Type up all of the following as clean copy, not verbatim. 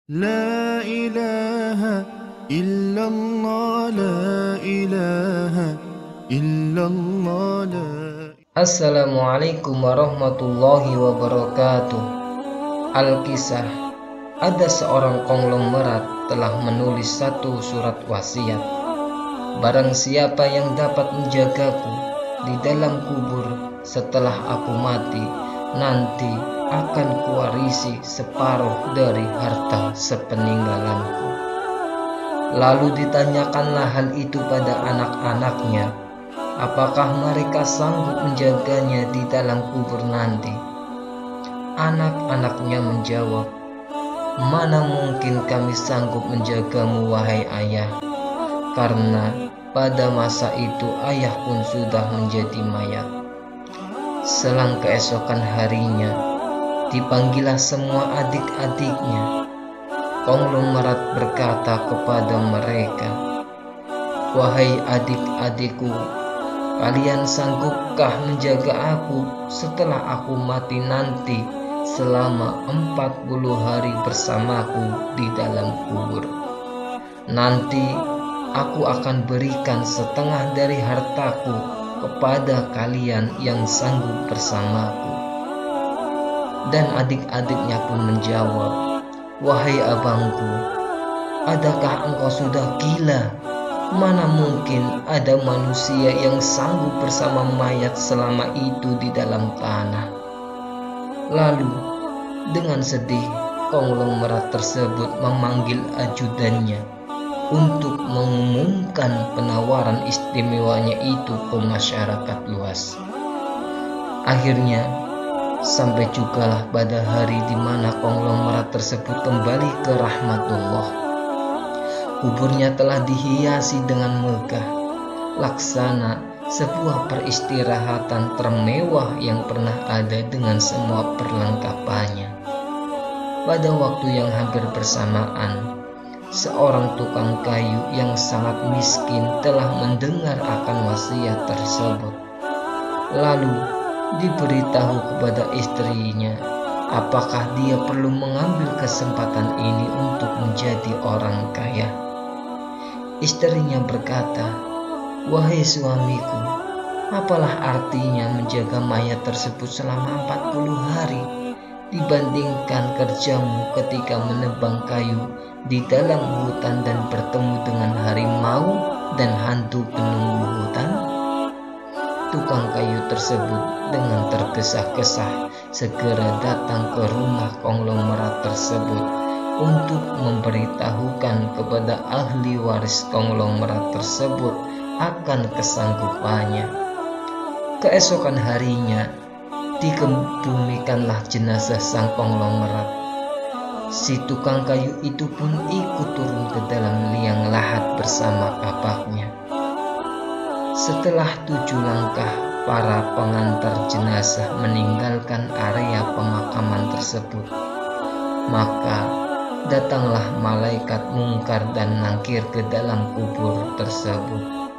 لا إله إلا الله لا إله إلا الله لا. Assalamualaikum warahmatullahi wabarakatuh. Alkisah, ada seorang konglomerat telah menulis satu surat wasiat. Barang siapa yang dapat menjagaku di dalam kubur setelah aku mati, nanti akan kuwarisi separuh dari harta sepeninggalanku. Lalu ditanyakanlah hal itu pada anak-anaknya, apakah mereka sanggup menjaganya di dalam kubur nanti? Anak-anaknya menjawab, "Mana mungkin kami sanggup menjagamu, wahai ayah, karena pada masa itu ayah pun sudah menjadi mayat." Selang keesokan harinya, dipanggillah semua adik-adiknya. Konglomerat berkata kepada mereka, "Wahai adik-adikku, kalian sanggupkah menjaga aku setelah aku mati nanti selama 40 hari bersamaku di dalam kubur? Nanti aku akan berikan setengah dari hartaku kepada kalian yang sanggup bersamaku." Dan adik-adiknya pun menjawab, "Wahai abangku, adakah engkau sudah gila? Mana mungkin ada manusia yang sanggup bersama mayat selama itu di dalam tanah?" Lalu dengan sedih, konglomerat tersebut memanggil ajudannya untuk mengumumkan penawaran istimewanya itu ke masyarakat luas. Akhirnya sampai jugalah pada hari di mana konglomerat tersebut kembali ke rahmatullah. Kuburnya telah dihiasi dengan megah, laksana sebuah peristirahatan termewah yang pernah ada dengan semua perlengkapannya. Pada waktu yang hampir bersamaan, seorang tukang kayu yang sangat miskin telah mendengar akan wasiat tersebut. Lalu diberitahu kepada istrinya, apakah dia perlu mengambil kesempatan ini untuk menjadi orang kaya. Istrinya berkata, "Wahai suamiku, apalah artinya menjaga mayat tersebut selama 40 hari dibandingkan kerjamu ketika menebang kayu di dalam hutan dan bertemu dengan harimau dan hantu penunggu hutan?" Tukang kayu tersebut dengan tergesa-gesa segera datang ke rumah konglomerat tersebut untuk memberitahukan kepada ahli waris konglomerat tersebut akan kesanggupannya. Keesokan harinya dikebumikanlah jenazah sang konglomerat. Si tukang kayu itu pun ikut turun ke dalam liang lahat bersama kapaknya. Setelah 7 langkah, para pengantar jenazah meninggalkan area pemakaman tersebut. Maka datanglah malaikat Mungkar dan Nakir ke dalam kubur tersebut.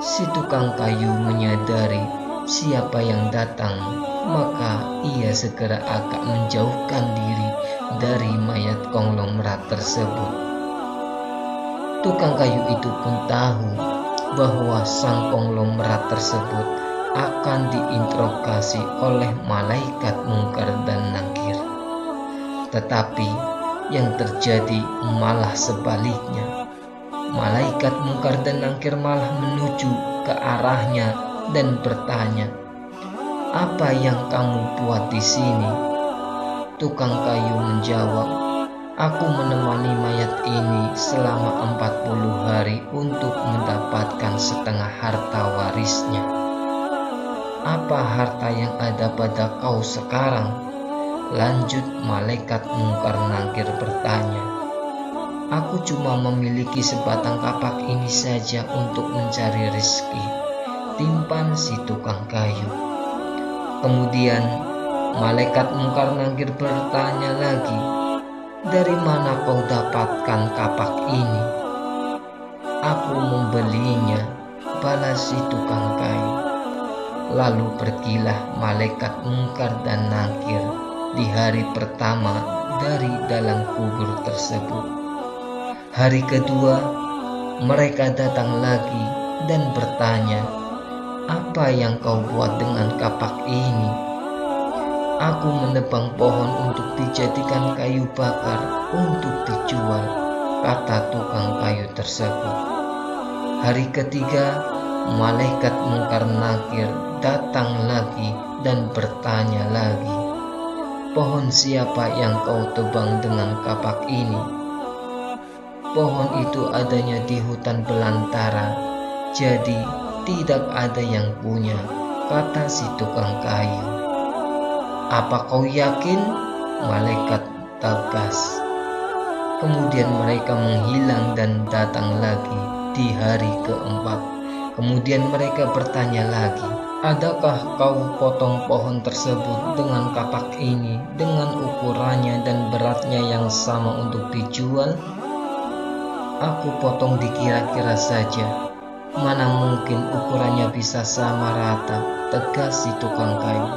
Si tukang kayu menyadari siapa yang datang, maka ia segera agak menjauhkan diri dari mayat konglomerat tersebut. Tukang kayu itu pun tahu bahwa sang konglomerat tersebut akan diinterogasi oleh malaikat Mungkar dan Nakir. Tetapi yang terjadi malah sebaliknya. Malaikat Mungkar dan Nakir malah menuju ke arahnya dan bertanya, "Apa yang kamu buat di sini?" Tukang kayu menjawab, "Aku menemani mayat ini selama 40 hari untuk mendapatkan setengah harta warisnya." "Apa harta yang ada pada kau sekarang?" lanjut malaikat Mungkar Nakir bertanya. "Aku cuma memiliki sebatang kapak ini saja untuk mencari rezeki," timpan si tukang kayu. Kemudian malaikat Mungkar Nakir bertanya lagi, "Dari mana kau dapatkan kapak ini?" "Aku membelinya," balas si tukang kayu. Lalu pergilah malaikat Mungkar dan Nakir di hari pertama dari dalam kubur tersebut. Hari kedua, mereka datang lagi dan bertanya, "Apa yang kau buat dengan kapak ini?" "Aku menebang pohon untuk dijadikan kayu bakar untuk dijual," kata tukang kayu tersebut. Hari ketiga, malaikat Mungkar Nakir datang lagi dan bertanya lagi, "Pohon siapa yang kau tebang dengan kapak ini?" "Pohon itu adanya di hutan belantara, jadi tidak ada yang punya," kata si tukang kayu. "Apa kau yakin?" malaikat tegas. Kemudian mereka menghilang dan datang lagi di hari keempat. Kemudian mereka bertanya lagi, "Adakah kau potong pohon tersebut dengan kapak ini dengan ukurannya dan beratnya yang sama untuk dijual?" "Aku potong dikira-kira saja. Mana mungkin ukurannya bisa sama rata," tegas si tukang kayu.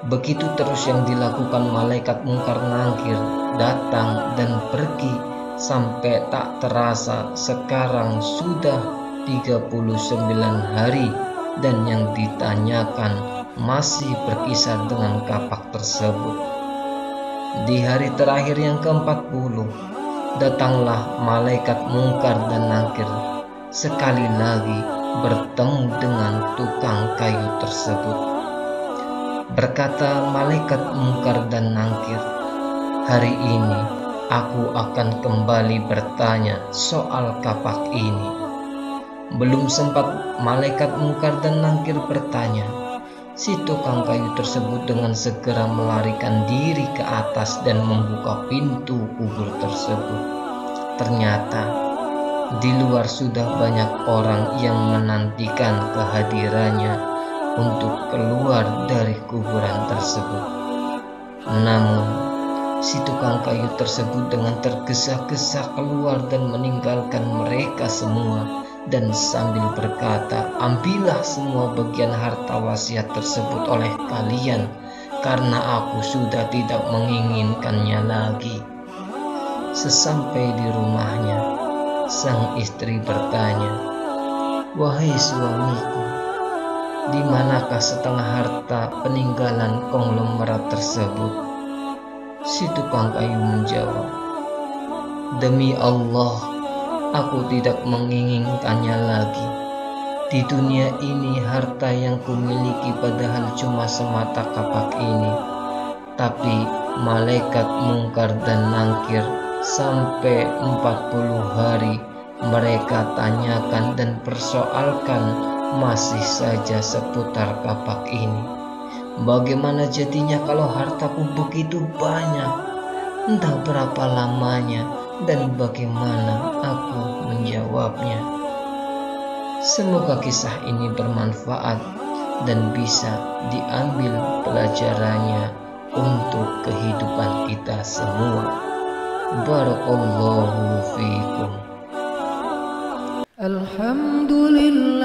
Begitu terus yang dilakukan malaikat Mungkar Nakir, datang dan pergi sampai tak terasa sekarang sudah 39 hari dan yang ditanyakan masih berkisar dengan kapak tersebut. Di hari terakhir yang ke-40, datanglah malaikat Mungkar dan Nakir sekali lagi bertemu dengan tukang kayu tersebut. Berkata malaikat Mungkar dan Nakir, "Hari ini aku akan kembali bertanya soal kapak ini." Belum sempat malaikat Mungkar dan Nakir bertanya, si tukang kayu tersebut dengan segera melarikan diri ke atas dan membuka pintu kubur tersebut. Ternyata di luar sudah banyak orang yang menantikan kehadirannya untuk keluar dari kuburan tersebut. Namun si tukang kayu tersebut dengan tergesa-gesa keluar dan meninggalkan mereka semua dan sambil berkata, "Ambillah semua bagian harta wasiat tersebut oleh kalian, karena aku sudah tidak menginginkannya lagi." Sesampai di rumahnya, sang istri bertanya, "Wahai suamiku, di manakah setengah harta peninggalan konglomerat tersebut?" Si tukang kayu menjawab, "Demi Allah, aku tidak menginginkannya lagi. Di dunia ini harta yang kumiliki padahal cuma semata kapak ini. Tapi malaikat Mungkar dan Nakir sampai 40 hari mereka tanyakan dan persoalkan masih saja seputar kapak ini. Bagaimana jadinya kalau hartaku begitu banyak? Entah berapa lamanya dan bagaimana aku menjawabnya." Semoga kisah ini bermanfaat dan bisa diambil pelajarannya untuk kehidupan kita semua. Barakallahu fiikum. Alhamdulillah.